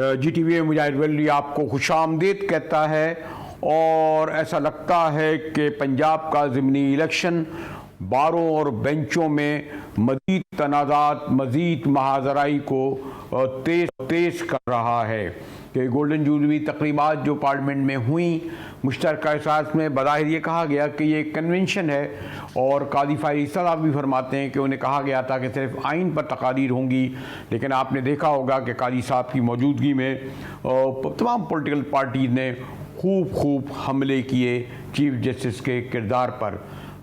GTV मुजाहिद वली आपको खुशामदीद कहता है। और ऐसा लगता है कि पंजाब का ज़िमनी इलेक्शन बारों और बेंचों में मज़ीद तनाज़ात, मज़ीद महाजराई को तेज़ कर रहा है कि गोल्डन जूबली तकरीबात जो पार्लियामेंट में हुई, मुश्तरका एहसास में बज़ाहिर ये कहा गया कि ये कन्वेंशन है, और कादी फ़ायज़ साहब भी फरमाते हैं कि उन्हें कहा गया था कि सिर्फ आइन पर तकारीर होंगी, लेकिन आपने देखा होगा कि कादी साहब की मौजूदगी में तमाम पॉलिटिकल पार्टीज़ ने खूब हमले किए चीफ जस्टिस के किरदार पर।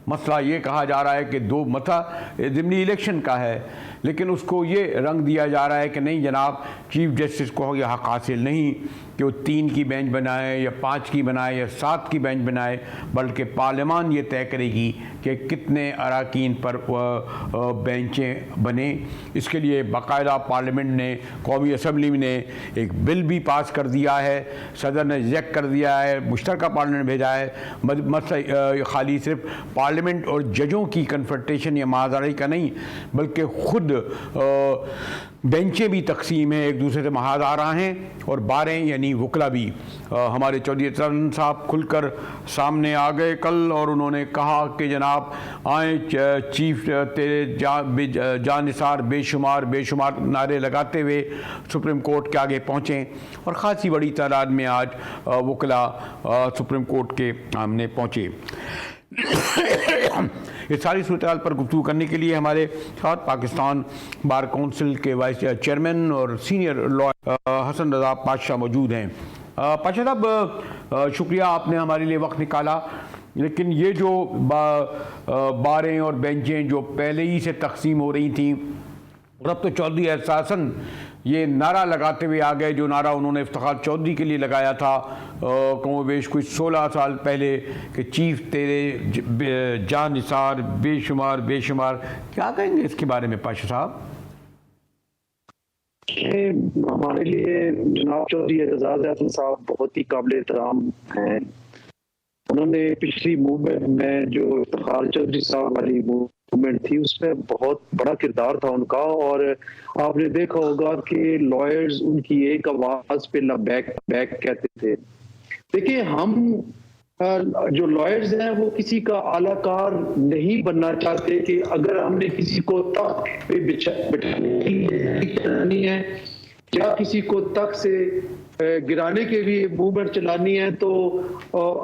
मसला ये कहा जा रहा है कि दो मथा ज़िमनी इलेक्शन का है, लेकिन उसको ये रंग दिया जा रहा है कि नहीं जनाब, चीफ जस्टिस को यह हक़ हासिल नहीं कि वो 3 की बेंच बनाए या 5 की बनाए या 7 की बेंच बनाए, बल्कि पार्लियामान ये तय करेगी कि कितने अरकान पर बेंचें बने। इसके लिए बाकायदा पार्लियामेंट ने, कौमी असम्बली ने एक बिल भी पास कर दिया है, सदर ने रिजेक्ट कर दिया है, मुश्तरका पार्लियामेंट भेजा है। मसला खाली सिर्फ पार्लियामेंट और जजों की कन्फ्रंटेशन या महाजराई का नहीं, बल्कि ख़ुद बेंचें भी तकसीम हैं, एक दूसरे से महाजारा हैं, और बारें यानी वकला भी। हमारे चौधरी अतरन साहब खुलकर सामने आ गए कल, और उन्होंने कहा कि जनाब आए चीफ तेरे जानिसार बेशुमार नारे लगाते हुए सुप्रीम कोर्ट के आगे पहुँचें, और ख़ासी बड़ी तादाद में आज वकला सुप्रीम कोर्ट के सामने पहुँचे। इस सारी सूरत पर गुफ्तगू करने के लिए हमारे साथ पाकिस्तान बार काउंसिल के वाइस चेयरमैन और सीनियर लॉयर हसन रज़ा पातशाह मौजूद हैं। पातशाह साहब, शुक्रिया आपने हमारे लिए वक्त निकाला, लेकिन ये जो बारें और बेंचें जो पहले ही से तकसीम हो रही थी, और अब तो चौधरी एहसासन ये नारा लगाते हुए आ गए, जो नारा उन्होंने इफ्तिखार चौधरी के लिए लगाया था कमोबेश कुछ 16 साल पहले कि चीफ तेरे जानिसार बेशुमार। क्या कहेंगे इसके बारे में पाशा साहब? हमारे लिए जनाब चौधरी एजाज हसन साहब बहुत ही काबिल एहतराम हैं। उन्होंने पिछली मूवमेंट में जो इफ्तिखार चौधरी साहब वाली मूवमेंट थी, उसमें बहुत बड़ा किरदार था उनका, और आपने देखा होगा कि लॉयर्स उनकी एक आवाज पे बैक कहते थे। देखिए, हम जो लॉयर्स हैं वो किसी का आलाकार नहीं बनना चाहते कि अगर हमने किसी को तख्त पे बिठानी है या किसी को तख्त से गिराने के लिए मूवमेंट चलानी है तो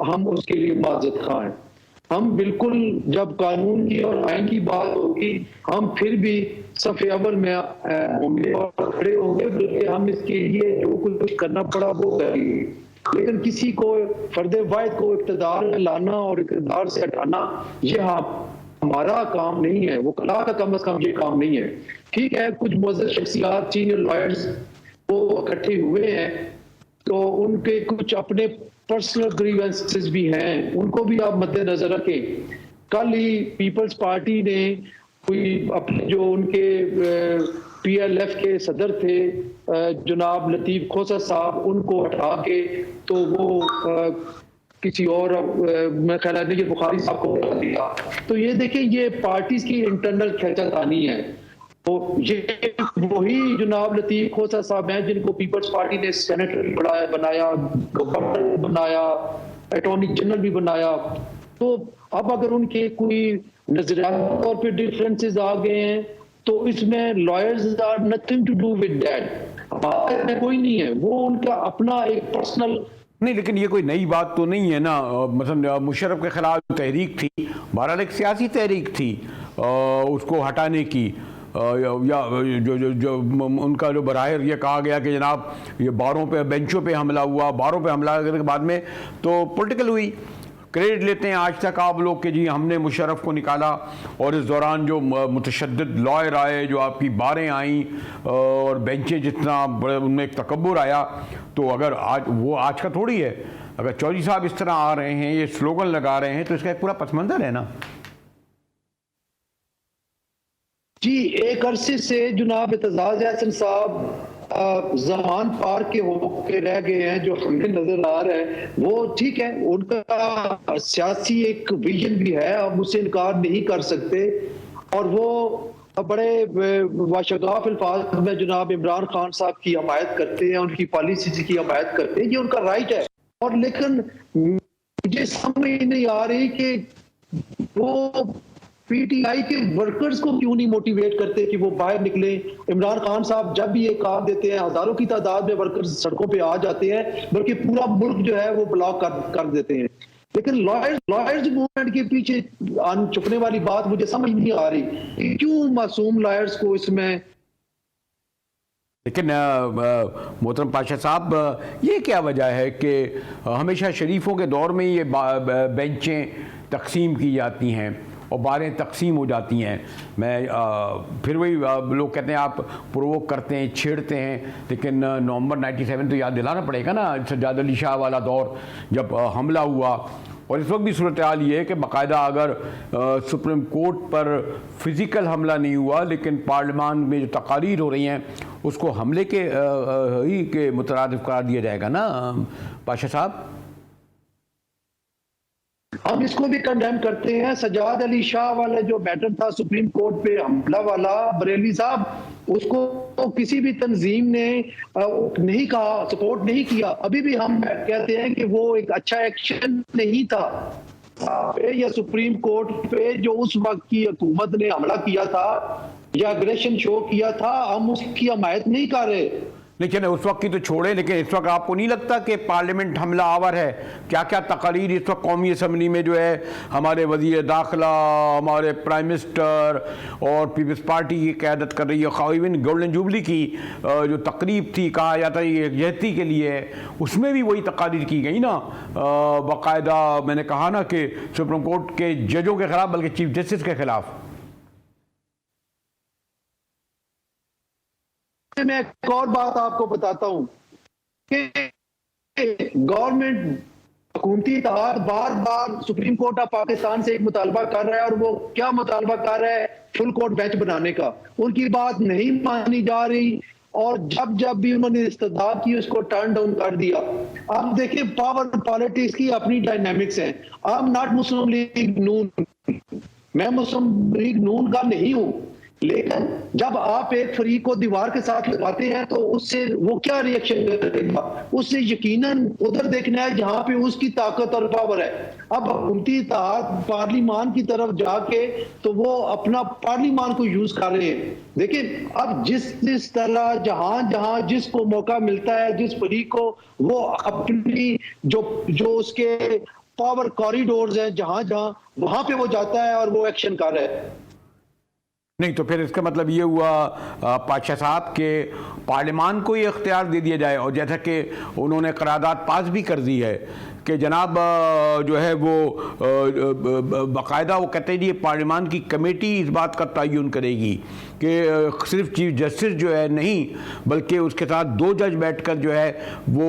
हम उसके लिए माजत खां हैं। हम बिल्कुल, जब कानून की और आइन की बात होगी, हम फिर भी सफ़े अव्वल में होंगे और खड़े होंगे, बल्कि हम इसके लिए जो कुछ करना पड़ा वो करेंगे। लेकिन किसी को फर्द वाहिद को इक़्तिदार में लाना और इक़्तिदार से हटाना, ये हमारा काम नहीं है, वो कला का कम अज़ कम ये काम नहीं है। ठीक है, कुछ मुअज़्ज़ज़ शख्सियात, सीनियर लॉयर्स वो इकट्ठे हुए हैं, तो उनके कुछ अपने पर्सनल ग्रीवेंसेस भी हैं, उनको भी आप मद्देनजर रखें। कल ही पीपल्स पार्टी ने कोई अपने जो उनके PLF के सदर थे जनाब लतीफ़ खोसा साहब, उनको हटा के तो वो किसी और मैं ख्याल है कि बुखारी साहब को बता दिया। तो ये देखिए, ये पार्टीज की इंटरनल खींचातानी है। तो ये वही जनाब लतीफ़ खोसा साहब हैं जिनको पीपल्स पार्टी ने सेनेटर भी बनाया, गवर्नर बनाया, अटॉर्नी जनरल भी बनाया। तो अब अगर उनके कोई नजरियाती तौर पे डिफरेंसेस आ गए हैं, तो इसमें lawyers are nothing to do with that, हमारा कोई नहीं है, वो उनका अपना एक पर्सनल नहीं। लेकिन ये कोई नई बात तो नहीं है ना, मतलब मुशर्रफ के खिलाफ तहरीक थी, बहरहाल एक सियासी तहरीक थी उसको हटाने की, या जो उनका जो बराहिर ये कहा गया कि जनाब ये बारों पे बेंचों पे हमला हुआ, बारों पे हमला करने के बाद में तो पॉलिटिकल हुई। क्रेडिट लेते हैं आज तक आप लोग कि जी हमने मुशर्रफ को निकाला, और इस दौरान जो मुतशद्दिद लॉयर आए, जो आपकी बारें आईं और बेंचें जितना बड़े उनमें एक तकब्बुर आया, तो अगर आज वो आज का थोड़ी है। अगर चौधरी साहब इस तरह आ रहे हैं, ये स्लोगन लगा रहे हैं, तो इसका एक पूरा पसमंजर है ना। जी, एक अरसे से जनाब एतजाज हसन साहब ज़मान पार के होके रह गए हैं, जो हमें नजर आ रहा है वो ठीक है, उनका सियासी एक विजन भी है, हम उससे इनकार नहीं कर सकते, और वो बड़े वाशगाफ अल्फाज में जनाब इमरान खान साहब की हमायत करते हैं, उनकी पॉलिसी की हमायत करते हैं, ये उनका राइट है। और लेकिन मुझे समझ नहीं आ रही कि वो पीटीआई के वर्कर्स को क्यों नहीं मोटिवेट करते कि वो बाहर निकले। इमरान खान साहब जब भी ये काम देते हैं, हजारों की तादाद में वर्कर्स सड़कों पे आ जाते हैं, बल्कि पूरा मुल्क जो है वो ब्लॉक कर देते हैं। लेकिन लॉयर्स मूवमेंट के पीछे छुपने वाली बात मुझे समझ नहीं आ रही कि क्यों मासूम लॉयर्स को इसमें। लेकिन मोहतरम पाशा साहब, ये क्या वजह है कि हमेशा शरीफों के दौर में ये बेंचें तकसीम की जाती हैं और बारें तकसीम हो जाती हैं। फिर वही लोग कहते हैं आप प्रोवोक करते हैं, छेड़ते हैं, लेकिन नवंबर 97 तो याद दिलाना पड़ेगा ना, सज्जाद अली शाह वाला दौर जब हमला हुआ। और इस वक्त भी सूरत हाल ये है कि बाकायदा अगर सुप्रीम कोर्ट पर फिज़िकल हमला नहीं हुआ, लेकिन पार्लियामान में जो तकारीर हो रही हैं उसको हमले के ही के मुतरादिफ करार दिया जाएगा ना पाशा साहब। हम इसको भी कंडेम करते हैं। सज्जाद अली शाह वाला जो मैटर था सुप्रीम कोर्ट पे हमला वाला, बरेली साहब, उसको तो किसी भी तंजीम ने नहीं कहा, सपोर्ट नहीं किया। अभी भी हम कहते हैं कि वो एक अच्छा एक्शन नहीं था या सुप्रीम कोर्ट पे जो उस वक्त की हुकूमत ने हमला किया था या अग्रेशन शो किया था, हम उसकी हमायत नहीं कर रहे। लेकिन उस वक्त की तो छोड़े, लेकिन इस वक्त आपको नहीं लगता कि पार्लियामेंट हमला आवर है? क्या क्या तकारीर इस वक्त कौमी असम्बली में जो है हमारे वज़ीर दाखिला, हमारे प्राइम मिनिस्टर और पीपल्स पार्टी की क़यादत कर रही है। इवन गोल्डन जुबली की जो तकरीब थी, कहा जाता है ये यकजहती के लिए, उसमें भी वही तकारीर की गई ना। बाकायदा मैंने कहा ना कि सुप्रीम कोर्ट के जजों के ख़िलाफ़, बल्कि चीफ जस्टिस के ख़िलाफ़। मैं एक और बात आपको बताता हूं कि गवर्नमेंट हुकूमती इत्तेहाद बार बार सुप्रीम कोर्ट ऑफ पाकिस्तान से एक मुतालबा कर रहा है, और वो क्या मुतालबा कर रहा है? फुल कोर्ट बेंच बनाने का। उनकी बात नहीं मानी जा रही, और जब जब भी उन्होंने इस्तदाद की उसको टर्न डाउन कर दिया। अब देखिए, पावर पॉलिटिक्स की अपनी डायनामिक्स हैं। I am not Muslim League Noon, मैं मुस्लिम लीग नून का नहीं हूं, लेकिन जब आप एक फरीक को दीवार के साथ लगाते हैं तो उससे वो क्या रिएक्शन करेगा? उससे यकीनन उधर देखना है जहां पे उसकी ताकत और पावर है। अब हुकूमती इत्तेहाद पार्लियामान की तरफ जाके तो वो अपना पार्लियामान को यूज कर रहे हैं। देखिए, अब जिस तरह जहां जहां जिसको मौका मिलता है, जिस फरीक को, वो अपनी जो उसके पावर कॉरिडोर्स हैं, जहां जहां वहां पे वो जाता है और वो एक्शन कर रहा है। नहीं तो फिर इसका मतलब ये हुआ पातशाह साहब के पार्लियामान को ये इख्तियार दे दिया जाए, और जैसा कि उन्होंने करारदाद पास भी कर दी है कि जनाब जो है वो बाकायदा वो कहते हैं ये पार्लियामान की कमेटी इस बात का तयन करेगी कि सिर्फ चीफ जस्टिस जो है नहीं, बल्कि उसके साथ 2 जज बैठकर जो है वो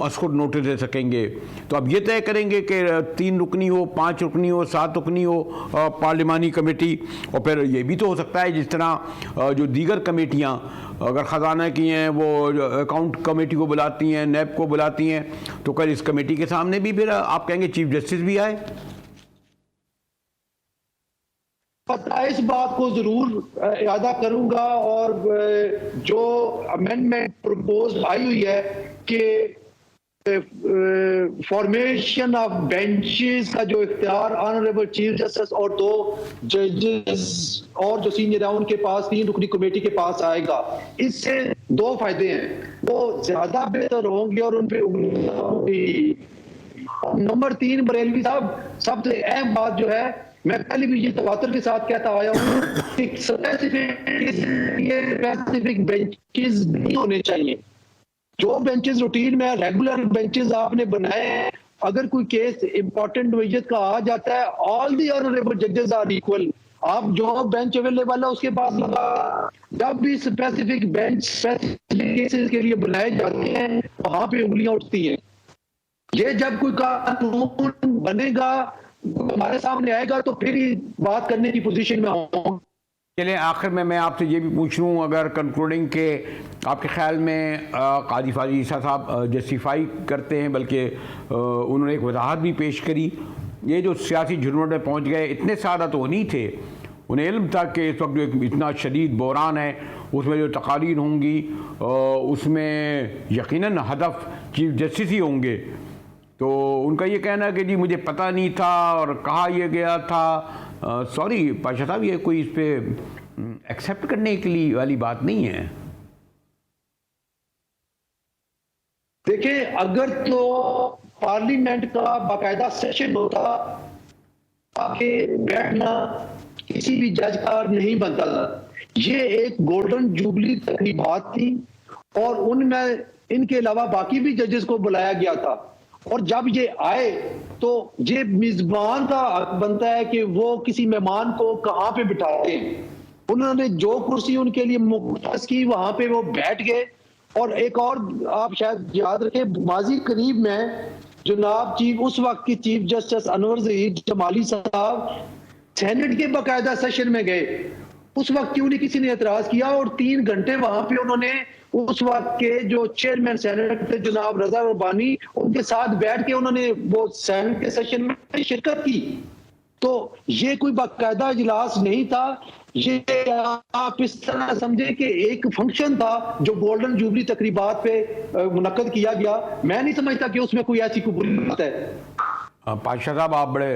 उसको नोटिस दे सकेंगे। तो अब ये तय करेंगे कि 3 रुकनी हो, 5 रुकनी हो, 7 रुकनी हो पार्लियामानी कमेटी। और फिर ये भी तो हो सकता है जिस तरह जो दीगर कमेटियाँ अगर ख़जाना की हैं वो अकाउंट कमेटी को बुलाती हैं, नैब को बुलाती हैं, तो कल इस कमेटी के सामने भी फिर आप कहेंगे चीफ जस्टिस भी आए। पता इस बात को जरूर यादा करूंगा, और जो अमेंडमेंट प्रपोज आई हुई है कि फॉर्मेशन ऑफ बेंचेस का जो इख्तियार ऑनरेबल चीफ जस्टिस और 2 जजेस और जो सीनियर है उनके पास 3 रुकनी कमेटी के पास आएगा। इससे 2 फायदे हैं, वो ज्यादा बेहतर होंगे और उन पे नंबर 3 बरेलवी साहब, सबसे अहम बात जो है, मैं पहले भी ये तवातर के साथ कहता आया हूँ कि स्पेसिफिक बेंचेस नहीं होने चाहिए। जो बेंचेस रूटीन में रेगुलर बेंचेस आपने बनाए हैं, अगर कोई केस इंपॉर्टेंट नोयत का आ जाता है, ऑल दी ऑनरेबल जजेस आर इक्वल। आप जो बेंच अवेलेबल है उसके पास लगा। जब भी स्पेसिफिक बेंच स्पेसिफिक केसेस के लिए बनाए जाते हैं वहां पे उंगलियां उठती हैं। ये जब कोई कानून बनेगा, हमारे सामने आएगा, तो फिर ही बात करने की पोजीशन में होंगे। चलिए, आखिर में मैं आपसे ये भी पूछ लूँ, अगर कंक्लूडिंग के आपके ख्याल में काजी फाजी ईसा साहब जस्टिफाई करते हैं, बल्कि उन्होंने एक वजाहत भी पेश करी, ये जो सियासी झुरमुट में पहुँच गए, इतने सादा तो नहीं थे, उन्हें इल्म था कि इस वक्त जो इतना शदीद बहरान है उसमें जो तकारीर होंगी उसमें यकीनन हदफ चीफ जस्टिस ही होंगे। तो उनका ये कहना है कि जी मुझे पता नहीं था और कहा यह गया था। सॉरी पाशा साहब, ये कोई इस पर एक्सेप्ट करने के लिए वाली बात नहीं है। देखिए, अगर तो पार्लियामेंट का बाकायदा सेशन होता आके बैठना किसी भी जज का नहीं बनता था। ये एक गोल्डन जुबली तकरीबात थी और उनमें इनके अलावा बाकी भी जजेस को बुलाया गया था। और जब ये आए तो ये मेजबान का हक बनता है कि वो किसी मेहमान को कहाँ पे बिठाते हैं। उन्होंने जो कुर्सी उनके लिए मुख्तस की वहां पे वो बैठ गए। और एक और आप शायद याद रखें, माजी करीब में जनाब चीफ उस वक्त की चीफ जस्टिस अनवर ज़हीर जमाली साहब सेनेट के बाकायदा सेशन में गए। उस वक्त क्यों नहीं किसी ने एतराज किया और 3 घंटे वहां पे उन्होंने उस वक्त के जो चेयरमैन सेनेट थे जनाब रजा रब्बानी, उनके साथ बैठ के उन्होंने वो सेनेट के सेशन में शिरकत की। तो ये कोई बाकायदा इजलास नहीं था, ये आप इस तरह समझे कि एक फंक्शन था जो गोल्डन जुबली तकरीबात पे मुनक्कद किया गया। मैं नहीं समझता कि उसमें कोई ऐसी कोई बुरी बात है। पाशा साहब, आप बड़े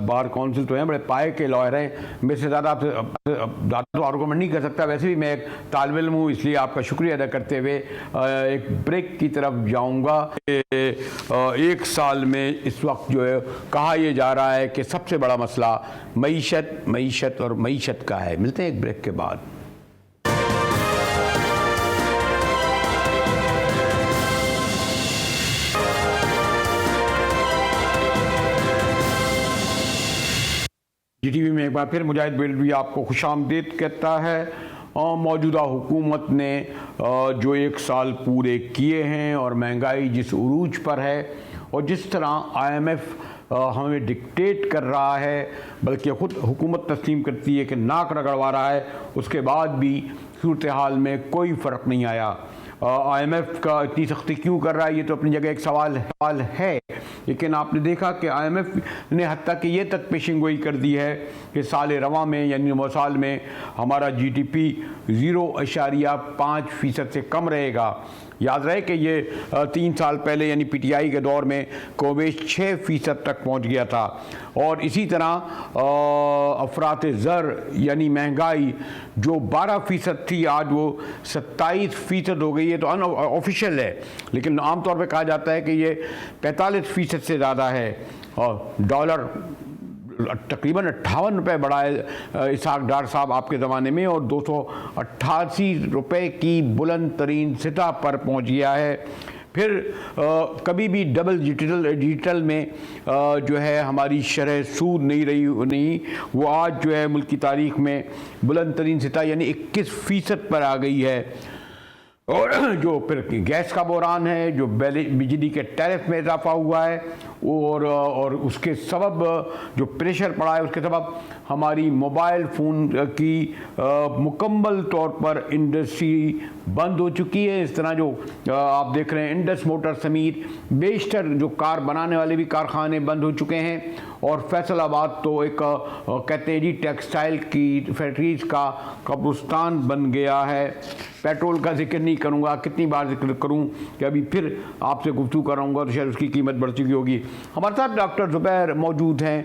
बार काउंसिल तो हैं, बड़े पाए के लॉयर हैं, मेरे से ज़्यादा आपसे ज़्यादा तो आर्गूमेंट नहीं कर सकता। वैसे भी मैं एक तालिब इल्म हूँ, इसलिए आपका शुक्रिया अदा करते हुए एक ब्रेक की तरफ जाऊँगा। 1 साल में इस वक्त जो है कहा यह जा रहा है कि सबसे बड़ा मसला मईशत और मईशत का है। मिलते हैं एक ब्रेक के बाद। GTV में एक बार फिर मुजाहिद बेल्वी आपको खुशामदीद कहता है। मौजूदा हुकूमत ने जो 1 साल पूरे किए हैं और महंगाई जिस उरूज पर है और जिस तरह IMF हमें डिक्टेट कर रहा है, बल्कि ख़ुद हुकूमत तस्लीम करती है कि नाक रगड़वा रहा है, उसके बाद भी सूरत हाल में कोई फ़र्क नहीं आया। IMF का इतनी सख्ती क्यों कर रहा है, ये तो अपनी जगह एक सवाल है। लेकिन आपने देखा कि IMF ने हत्ता कि ये तक पेशिंग गोई कर दी है कि साल रवा में यानी साल में हमारा GDP 0.5% से कम रहेगा। याद रहे कि ये 3 साल पहले यानी PTI के दौर में कोविश 6% तक पहुंच गया था। और इसी तरह अफरात ज़र यानी महंगाई जो 12% थी, आज वो 27% हो गई है। तो अनऑफिशियल है, लेकिन आमतौर पे कहा जाता है कि ये 45% से ज़्यादा है। और डॉलर तकरीबन 58 रुपये बढ़ा है इसहाक डार साहब आपके ज़माने में, और 288 रुपये की बुलंद तरीन सतह पर पहुंच गया है। फिर कभी भी डबल डिजिटल में जो है हमारी शरह सूद नहीं, वो आज जो है मुल्क की तारीख में बुलंद तरीन सतह यानी 21% पर आ गई है। और जो फिर गैस का बहरान है, जो बिजली के टैरिफ में इजाफा हुआ है, और उसके सबब जो प्रेशर पड़ा है, उसके सबब हमारी मोबाइल फ़ोन की मुकम्मल तौर पर इंडस्ट्री बंद हो चुकी है। इस तरह जो आप देख रहे हैं इंडस मोटर समेत बेशतर जो कार बनाने वाले भी कारखाने बंद हो चुके हैं। और फैसलाबाद तो एक कहते हैं जी टेक्सटाइल की फैक्ट्रीज़ का कब्रिस्तान बन गया है। पेट्रोल का जिक्र नहीं करूँगा, कितनी बार जिक्र करूँ कि अभी फिर आपसे गुफ्तगू कराऊँगा तो शायद उसकी कीमत बढ़ चुकी होगी। हमारे साथ डॉक्टर ज़ुबैर मौजूद हैं,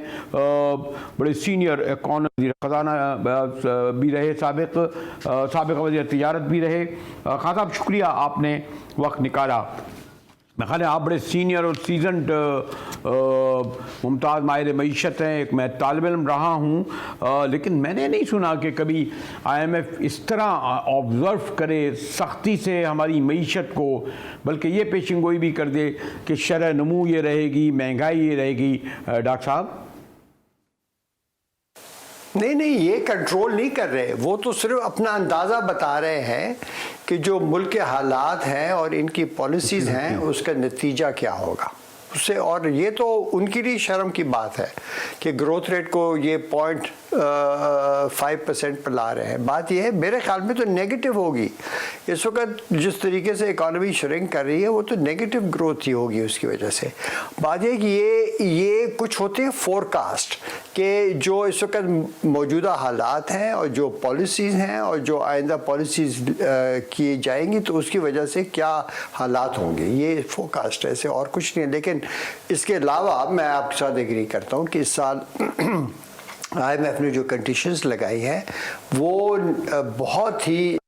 बड़े सीनियर इकॉनॉमिस्ट ख़जाना भी रहे, साबिक़ वज़ीर तिजारत भी रहे। खान साहब, शुक्रिया आपने वक्त निकाला। मैं ख्याल है आप बड़े सीनियर और सीजनड मुमताज़ माहिर मईशत हैं। एक मैं तालिब इल्म रहा हूँ, लेकिन मैंने नहीं सुना कि कभी IMF इस तरह ऑब्ज़र्व करे सख्ती से हमारी मईशत को, बल्कि ये पेशिंग गोई भी कर दे कि शरह नमू ये रहेगी, महंगाई ये रहेगी। डॉक्टर साहब, नहीं, ये कंट्रोल नहीं कर रहे, वो तो सिर्फ अपना अंदाज़ा बता रहे हैं कि जो मुल्क के हालात हैं और इनकी पॉलिसीज़ हैं उसका नतीजा क्या होगा। उससे, और ये तो उनकी लिए शर्म की बात है कि ग्रोथ रेट को ये 0.5% पर ला रहे हैं। बात ये है मेरे ख्याल में तो नेगेटिव होगी इस वक्त, जिस तरीके से इकॉनमी श्रिंक कर रही है वो तो नेगेटिव ग्रोथ ही होगी उसकी वजह से। बात ये कि ये कुछ होते हैं फोरकास्ट कि जो इस वक्त मौजूदा हालात हैं और जो पॉलिसीज़ हैं और जो आइंदा पॉलिसीज़ की जाएंगी तो उसकी वजह से क्या हालात होंगे, ये फोरकास्ट है, ऐसे और कुछ नहीं है। लेकिन इसके अलावा मैं आपके साथ एग्री करता हूँ कि इस साल IMF ने जो कंडीशंस लगाई हैं वो बहुत ही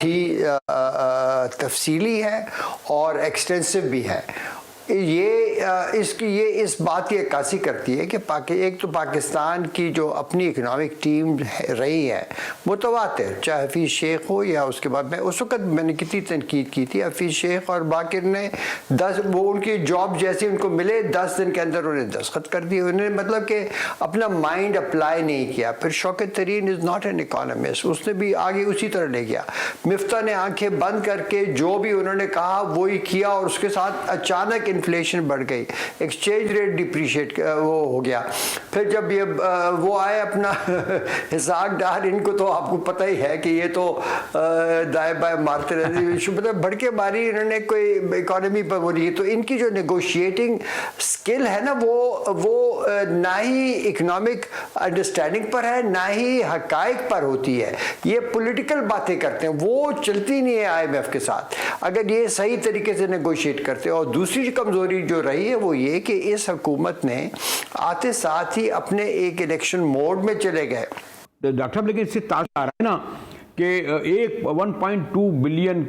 तफसीली है और एक्सटेंसिव भी है। ये इस बात की अक्कासी करती है कि एक तो पाकिस्तान की जो अपनी इकनॉमिक टीम रही है मुतवातिर, चाहे हफीज़ शेख हो या उसके बाद मैं उस वक्त मैंने कितनी तनकीद की थी, हफीज़ शेख और बाकिर ने 10 वो उनकी जॉब जैसे उनको मिले 10 दिन के अंदर उन्हें दस्तखत कर दिए। उन्होंने मतलब कि अपना माइंड अप्लाई नहीं किया। फिर शौकत तरीन इज़ नॉट एन इकोनॉमिस्ट, उसने भी आगे उसी तरह ले गया। मिफ्ता ने आंखें बंद करके जो भी उन्होंने कहा वही किया और उसके साथ अचानक इन्फ्लेशन बढ़ गई, एक्सचेंज रेट डिप्रिशिएट वो हो गया। फिर जब ये वो आए अपना हिसाब डार, इनको तो आपको पता ही है कि ये तो दाएं बाएं मारते रहते, मतलब भड़के मारी इन्होंने, कोई इकोनॉमी पर वो नहीं। तो इनकी जो नेगोशिएटिंग स्किल है ना वो ना ही इकोनॉमिक अंडरस्टैंडिंग पर है ना ही हकाइक पर होती है। ये पॉलिटिकल बातें करते हैं, वो चलती नहीं है IMF के साथ। अगर ये सही तरीके से नेगोशिएट करते हैं। और दूसरी कमजोरी जो रही है वो ये कि इस हुकूमत ने आते साथ ही अपने एक इलेक्शन मोड में चले गए। डॉक्टर साहब, लेकिन इससे ताज़ा आ रहा है ना कि एक $1.2 बिलियन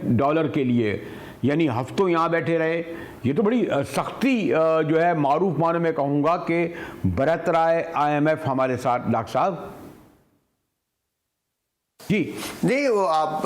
के लिए यानी हफ्तों यहाँ बैठे रहे, ये तो बड़ी सख्ती जो है मारूफ माने में कहूँगा कि बरत रहा है IMF हमारे साथ। डॉक्टर साहब जी नहीं, वो आप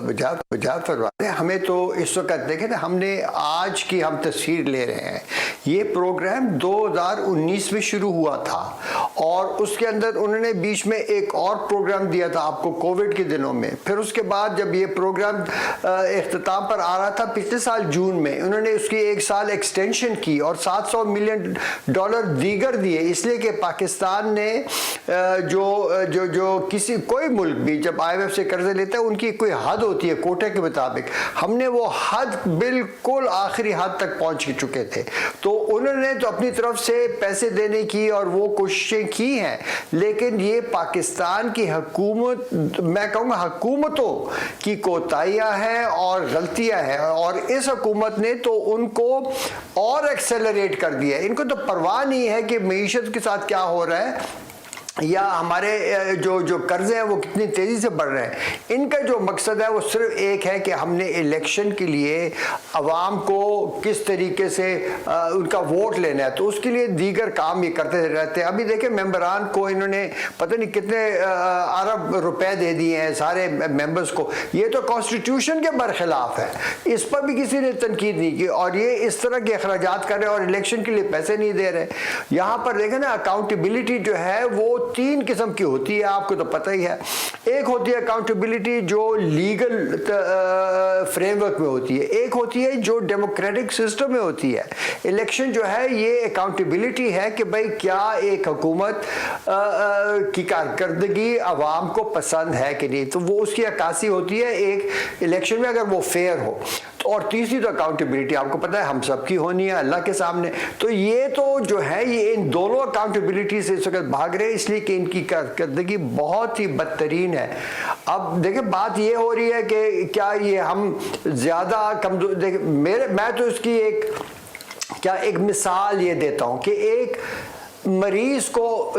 बजा फरमा रहे हैं। हमें तो इस वक्त देखें ना, हमने आज की हम तस्वीर ले रहे हैं। ये प्रोग्राम 2019 में शुरू हुआ था और उसके अंदर उन्होंने बीच में एक और प्रोग्राम दिया था आपको कोविड के दिनों में। फिर उसके बाद जब ये प्रोग्राम इख्तिताम पर आ रहा था पिछले साल जून में, उन्होंने उसकी 1 साल एक्सटेंशन की और $700 मिलियन दीगर दिए, इसलिए कि पाकिस्तान ने जो किसी कोई मुल्क भी जब IMF से कर्जे लेता है उनकी कोई हद होती है कोटे के मुताबिक। हमने वो हद बिल्कुल आखिरी हद तक पहुंच चुके थे। तो उन्होंने तो अपनी तरफ से पैसे देने की और वो कोशिशें की हैं, लेकिन ये पाकिस्तान की हुकूमत, मैं कहूँगा हुकूमतों की कोताहियाँ हैं और गलतियाँ हैं। और इस हुकूमत ने तो उनको और एक्सेलरेट कर दिया। इनको तो परवाह नहीं है कि मईशत के साथ क्या हो रहा है या हमारे जो कर्जे हैं वो कितनी तेजी से बढ़ रहे हैं। इनका जो मकसद है वो सिर्फ एक है कि हमने इलेक्शन के लिए अवाम को किस तरीके से उनका वोट लेना है, तो उसके लिए दीगर काम ये करते रहते हैं। अभी देखें मेंबरान को इन्होंने पता नहीं कितने अरब रुपए दे दिए हैं सारे मेंबर्स को। ये तो कॉन्स्टिट्यूशन के बरखिलाफ है, इस पर भी किसी ने तनकीद नहीं की। और ये इस तरह के अखराजात कर रहे हैं और इलेक्शन के लिए पैसे नहीं दे रहे। यहाँ पर देखें ना, अकाउंटेबिलिटी जो है वो 3 किस्म की होती है, आपको तो पता ही है। एक होती है अकाउंटेबिलिटी जो लीगल फ्रेमवर्क में होती है, एक होती है जो डेमोक्रेटिक सिस्टम में होती है। इलेक्शन जो है ये अकाउंटेबिलिटी है कि भाई क्या एक हुकूमत की कारकर्दगी आवाम को पसंद है कि नहीं, तो वो उसकी अक्कासी होती है एक इलेक्शन में अगर वो फेयर हो। और तीसरी तो अकाउंटेबिलिटी आपको पता है हम सबकी होनी है अल्लाह के सामने। तो ये तो जो है ये इन दोनों अकाउंटेबिलिटी से इस वक्त भाग रहे हैं, इसलिए कि इनकी कारकर्दगी बहुत ही बदतरीन है। अब देखिए बात ये हो रही है कि क्या ये हम ज्यादा कमजोर, देखिए मैं तो इसकी एक मिसाल ये देता हूं कि एक मरीज को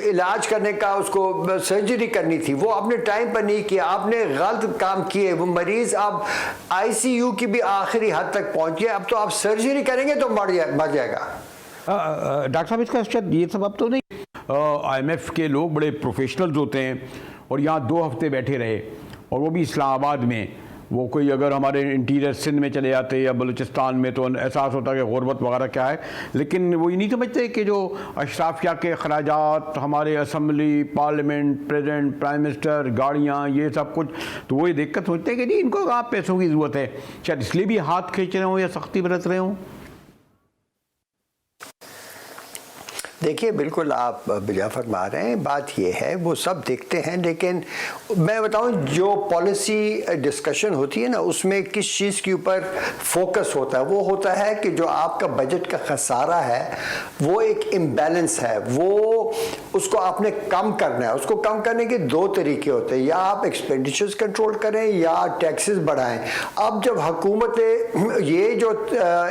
इलाज करने का, उसको सर्जरी करनी थी, वो आपने टाइम पर नहीं किया, आपने गलत काम किए, वो मरीज अब ICU की भी आखिरी हद तक पहुंच गया। अब तो आप सर्जरी करेंगे तो मर जाएगा। डॉक्टर साहब, इसका शायद ये सब अब तो नहीं, IMF के लोग बड़े प्रोफेशनल्स होते हैं और यहाँ 2 हफ्ते बैठे रहे और वो भी इस्लामाबाद में। वो कोई अगर हमारे इंटीरियर सिंध में चले जाते या बलूचिस्तान में तो एहसास होता है कि गुरबत वगैरह क्या है, लेकिन वो ये नहीं समझते कि जो अशराफिया के अखराजात, हमारे assembly, parliament, president, prime minister, गाड़ियाँ, ये सब कुछ, तो वो ये देख कर सोचते हैं कि नहीं इनको कहाँ पैसों की ज़रूरत है। शायद इसलिए भी हाथ खींच रहे हों या सख्ती बरत रहे हों। देखिए, बिल्कुल आप बिजा फरमा रहे हैं। बात ये है, वो सब देखते हैं, लेकिन मैं बताऊं, जो पॉलिसी डिस्कशन होती है ना, उसमें किस चीज़ के ऊपर फोकस होता है, वो होता है कि जो आपका बजट का खसारा है वो एक इम्बैलेंस है, वो उसको आपने कम करना है। उसको कम करने के दो तरीके होते हैं, या आप एक्सपेंडिचर्स कंट्रोल करें या टैक्सेस बढ़ाएं। अब जब हुकूमतें ये जो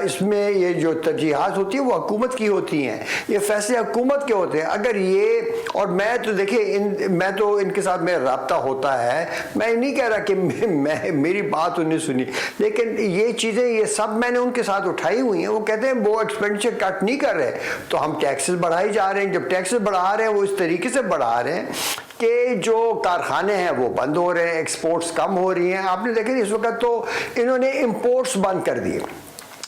इसमें ये जो तरजीहात होती है वो हुकूमत की होती हैं, ये फैसले हुकूमत के होते हैं। अगर ये, और मैं तो देखिए मैं तो इनके साथ मेरा राब्ता होता है, मैं नहीं कह रहा कि मैं मेरी बात उन्हें सुनी, लेकिन ये चीज़ें ये सब मैंने उनके साथ उठाई हुई हैं। वो कहते हैं वो एक्सपेंडिचर कट नहीं कर रहे, तो हम टैक्सेस बढ़ाई जा रहे हैं। जब टैक्सेस बढ़ा रहे हैं वो इस तरीके से बढ़ा रहे हैं कि जो कारखाने हैं वो बंद हो रहे हैं, एक्सपोर्ट्स कम हो रही हैं। आपने देखा इस वक्त तो इन्होंने इंपोर्ट्स बंद कर दिए,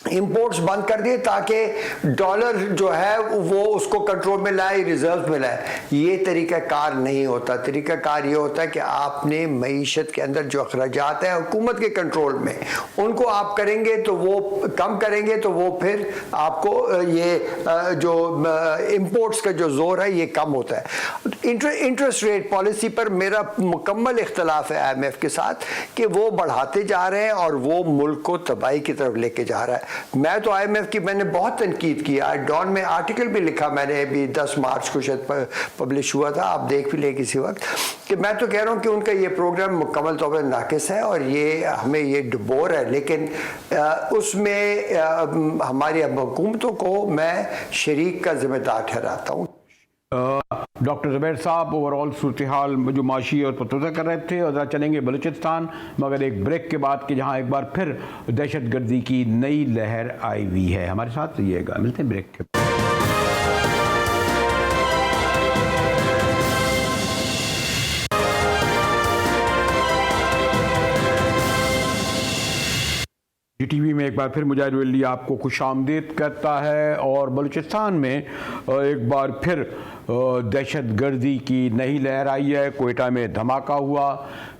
इंपोर्ट्स बंद कर दिए ताकि डॉलर जो है वो उसको कंट्रोल में लाए, रिजर्व में लाए। ये तरीक़ाकार नहीं होता। तरीक़ाकार ये होता है कि आपने मईशत के अंदर जो अखराजात है हुकूमत के कंट्रोल में, उनको आप करेंगे तो वो कम करेंगे, तो वो फिर आपको ये जो इंपोर्ट्स का जो जोर है ये कम होता है। इंटरेस्ट रेट पॉलिसी पर मेरा मुकम्मल इख्तलाफ है IMF के साथ कि वो बढ़ाते जा रहे हैं और वो मुल्क को तबाही की तरफ लेके जा रहा है। मैं तो IMF की मैंने बहुत तनकीद किया, डॉन में आर्टिकल भी लिखा मैंने, अभी 10 मार्च को शायद पब्लिश हुआ था, आप देख भी ले किसी वक्त, कि मैं तो कह रहा हूँ कि उनका ये प्रोग्राम मुकम्मल तौर पर नाकिस है और ये हमें ये डुबोर है। लेकिन उसमें हमारी हुकूमतों को मैं शरीक का जिम्मेदार ठहराता हूँ। डॉक्टर ज़ुबैर साहब ओवरऑल सूरत हाल जो माशी और पतोज़ा कर रहे थे, और ज़रा चलेंगे बलूचिस्तान, मगर एक ब्रेक के बाद कि जहां एक बार फिर दहशतगर्दी की नई लहर आई हुई है। हमारे साथ रहिएगा, मिलते हैं ब्रेक के। GTV में एक बार फिर मुजाहिद वली आपको खुशामदीद कहता है। और बलूचिस्तान में एक बार फिर दहशतगर्दी की नई लहर आई है। कोयटा में धमाका हुआ,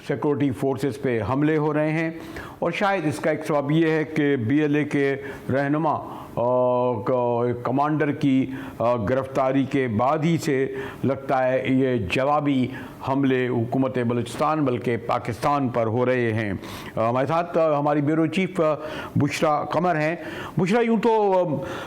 सिक्योरिटी फोर्सेस पे हमले हो रहे हैं, और शायद इसका एक सबब ये है कि BLA के रहनुमा कमांडर की गिरफ्तारी के बाद ही से लगता है ये जवाबी हमले हुकूमत बलूचिस्तान बल्कि पाकिस्तान पर हो रहे हैं। हमारे साथ हमारी ब्यूरो चीफ बुशरा कमर हैं। बुशरा, यूँ तो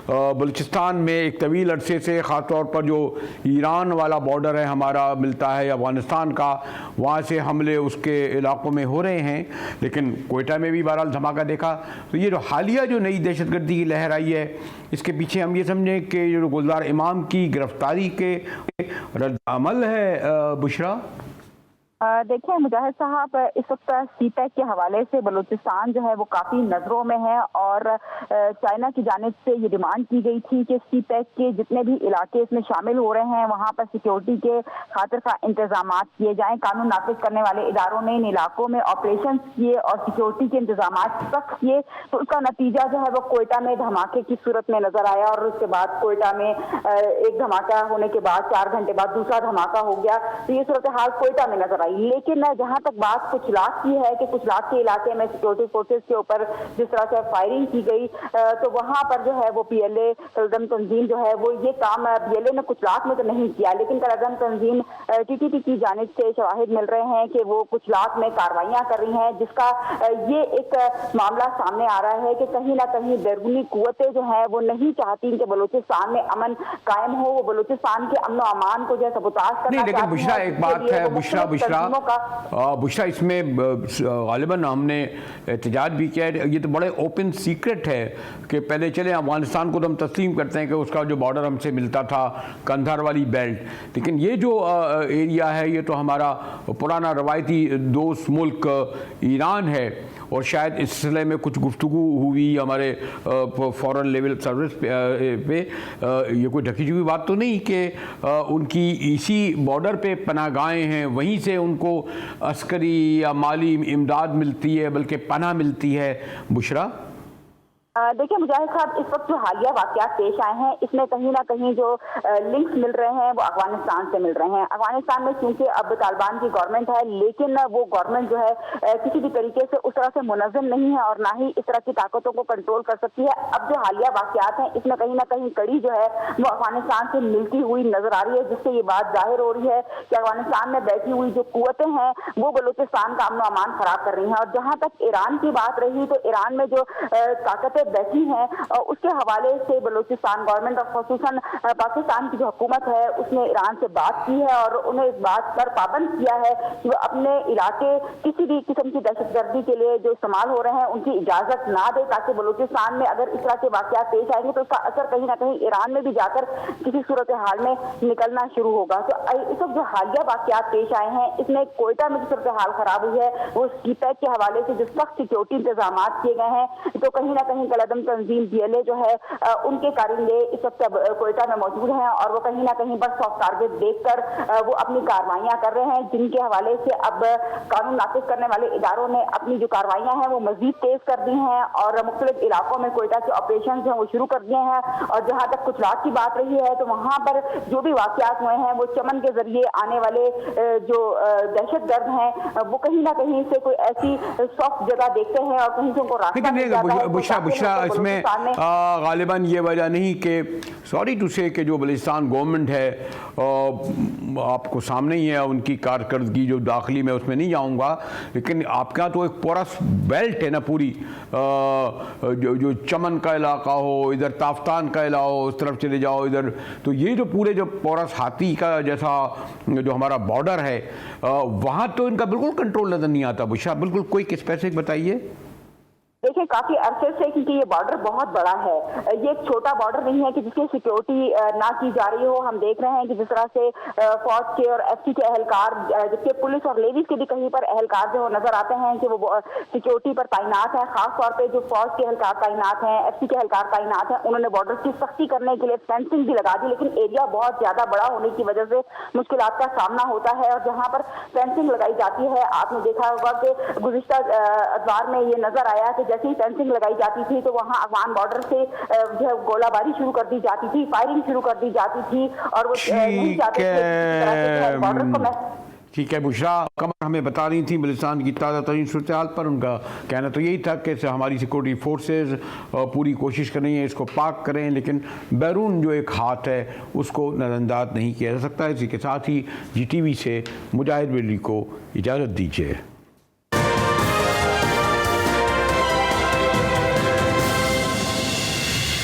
बलूचिस्तान में एक तवील अरसे से, ख़ास तौर पर जो ईरान वाला बॉर्डर है हमारा मिलता है अफ़गानिस्तान का, वहाँ से हमले उसके इलाक़ों में हो रहे हैं, लेकिन कोयटा में भी बहरहाल धमाका देखा। तो ये जो हालिया जो नई दहशतगर्दी की लहर आई है, इसके पीछे हम ये समझें कि जो गुलजार इमाम की गिरफ्तारी के रद्द-अमल है। बुशरा, देखिए मुजाहिद साहब, इस वक्त CPEC के हवाले से बलूचिस्तान जो है वो काफ़ी नज़रों में है, और चाइना की जानिब से ये डिमांड की गई थी कि CPEC के जितने भी इलाके इसमें शामिल हो रहे हैं वहाँ पर सिक्योरिटी के खातिर का इंतजाम किए जाएँ। कानून नाफिज करने वाले इदारों ने इन इलाकों में ऑपरेशन किए और सिक्योरिटी के इंतजाम सख्त किए, तो उसका नतीजा जो है वो कोयटा में धमाके की सूरत में नजर आया। और उसके बाद कोयटा में एक धमाका होने के बाद 4 घंटे बाद दूसरा धमाका हो गया। तो ये सूरत हाल कोयटा में नजर आई। लेकिन जहां तक बात कुचलात की है कि कुचलात के इलाके में सिक्योरिटी फोर्सेस के ऊपर जिस तरह से फायरिंग की गई, तो वहां पर जो है वो PLA कलदम तंजीम जो है वो ये काम PLA ने कुचलात में तो नहीं किया, लेकिन कलदम तंजीम TTP की जानिब से शवाहिद मिल रहे हैं कि वो कुचलात में कार्रवाइयां कर रही हैं, जिसका ये एक मामला सामने आ रहा है कि कहीं ना कहीं बैरूनी कुव्वतें जो है वो नहीं चाहती कि बलूचिस्तान में अमन कायम हो, वो बलूचिस्तान के अमन अमान को जो है सबूताज करना नहीं, लेकिन बुशरा एक बात है, बुशरा इसमें गालिबन हमने एहतजाज भी किया है। ये तो बड़े ओपन सीक्रेट है कि पहले चले अफगानिस्तान को तो हम तस्लीम करते हैं कि उसका जो बॉर्डर हमसे मिलता था कंधार वाली बेल्ट, लेकिन ये जो एरिया है ये तो हमारा पुराना रवायती दोस्त मुल्क ईरान है, और शायद इस सिलसिले में कुछ गुफ्तगू हुई हमारे फॉरेन लेवल सर्विस पे। ये कोई ढकी छुपी बात तो नहीं कि उनकी इसी बॉर्डर पे पनाहगाहें हैं, वहीं से उनको अस्करी या माली इमदाद मिलती है, बल्कि पनाह मिलती है। बुशरा, देखिए मुजाहिद साहब, इस वक्त जो हालिया वाकयात पेश आए हैं इसमें कहीं ना कहीं जो लिंक्स मिल रहे हैं वो अफगानिस्तान से मिल रहे हैं। अफगानिस्तान में क्योंकि अब तालिबान की गवर्नमेंट है, लेकिन वो गवर्नमेंट जो है किसी भी तरीके से उस तरह से मुनज़्ज़म नहीं है और ना ही इस तरह की ताकतों को कंट्रोल कर सकती है। अब जो हालिया वाकयात हैं इसमें कहीं ना कहीं कड़ी जो है वो अफगानिस्तान से मिलती हुई नजर आ रही है, जिससे ये बात जाहिर हो रही है कि अफगानिस्तान में बैठी हुई जो कुव्वतें हैं वो बलूचिस्तान का अमन अमान खराब कर रही हैं। और जहाँ तक ईरान की बात रही तो ईरान में जो ताकतें बैठी हैं उसके हवाले से बलूचिस्तान गवर्नमेंट और खसूसन पाकिस्तान की जो हुकूमत है उसने ईरान से बात की है और उन्हें इस बात पर पाबंद किया है कि वो अपने इलाके किसी भी किस्म की दहशतगर्दी के लिए जो इस्तेमाल हो रहे हैं उनकी इजाजत ना दे, ताकि बलूचिस्तान में अगर इस तरह के वाकयात पेश आएंगे तो उसका असर कहीं ना कहीं ईरान में भी जाकर किसी सूरत हाल में निकलना शुरू होगा। तो इस वक्त जो हालिया वाकयात पेश आए हैं इसमें कोयटा में जो सूरत हाल खराब हुई है वो सीपैक के हवाले से जो सख्त सिक्योरिटी इंतजाम किए गए हैं, तो कहीं ना कहीं कलदम तंजीम DLA जो है उनके कारिंदे इस वक्त कोयटा में मौजूद हैं और वो कहीं ना कहीं बस सॉफ्ट टारगेट देखकर वो अपनी कार्रवाइयां कर रहे हैं, जिनके हवाले से अब कानून नाफिज करने वाले इदारों ने अपनी जो कार्रवाइयां हैं वो मजीद तेज कर दी हैं और मुख्तलिफ इलाकों में कोयटा के ऑपरेशन हैं वो शुरू कर दिए हैं। और जहां तक कुछ रात की बात रही है तो वहां पर जो भी वाकयात हुए हैं वो चमन के जरिए आने वाले जो दहशतगर्द हैं वो कहीं ना कहीं से कोई ऐसी सॉफ्ट जगह देखते हैं और कहीं से उनको रास्ता बुशरा इसमें गालिबन ये वजह नहीं कि सॉरी टू से कि जो बलूचिस्तान गवर्नमेंट है आपको सामने ही है, उनकी कारकर्दगी जो दाखिली में उसमें नहीं जाऊंगा, लेकिन आपके यहाँ तो एक पोरस बेल्ट है ना पूरी, जो चमन का इलाका हो, इधर ताफ्तान का इलाका हो, उस तरफ चले जाओ इधर, तो ये जो पूरे जो पोरस हाथी का जैसा जो हमारा बॉर्डर है वहाँ तो इनका बिल्कुल कंट्रोल नज़र नहीं आता। बुशरा बिल्कुल कोई स्पेसिफिक बताइए। देखिए काफी अरसे से, क्योंकि ये बॉर्डर बहुत बड़ा है, ये एक छोटा बॉर्डर नहीं है कि जिसकी सिक्योरिटी ना की जा रही हो। हम देख रहे हैं कि जिस तरह से फौज के और FC के एहलकार, जबकि पुलिस और लेडीज के भी कहीं पर एहलकार जो नजर आते हैं कि वो सिक्योरिटी पर तैनात है, खासतौर पे जो फौज के एहलकार तैनात हैं, FC के एहलकार तैनात हैं, उन्होंने बॉर्डर की सख्ती करने के लिए फेंसिंग भी लगा दी, लेकिन एरिया बहुत ज्यादा बड़ा होने की वजह से मुश्किलात का सामना होता है। और जहाँ पर फेंसिंग लगाई जाती है, आपने देखा होगा कि गुज़िश्ता अखबार में ये नजर आया कि जैसे ही फेंसिंग लगाई जाती थी तो वहां अफगान बॉर्डर से जो है गोलाबारी शुरू कर दी जाती थी, फायरिंग शुरू कर दी जाती थी और वो नहीं चाहते थे बॉर्डर को। ठीक है बुशरा कमर हमें बता रही थी बलूचिस्तान की ताज़ा तरीन सूरत हाल पर। उनका कहना तो यही था कि हमारी सिक्योरिटी फोर्सेज पूरी कोशिश कर रही हैं इसको पाक करें, लेकिन बैरून जो एक हाथ है उसको नज़रअंदाज नहीं किया जा सकता। इसी के साथ ही GTV से मुजाहिद बेली को इजाज़त दीजिए।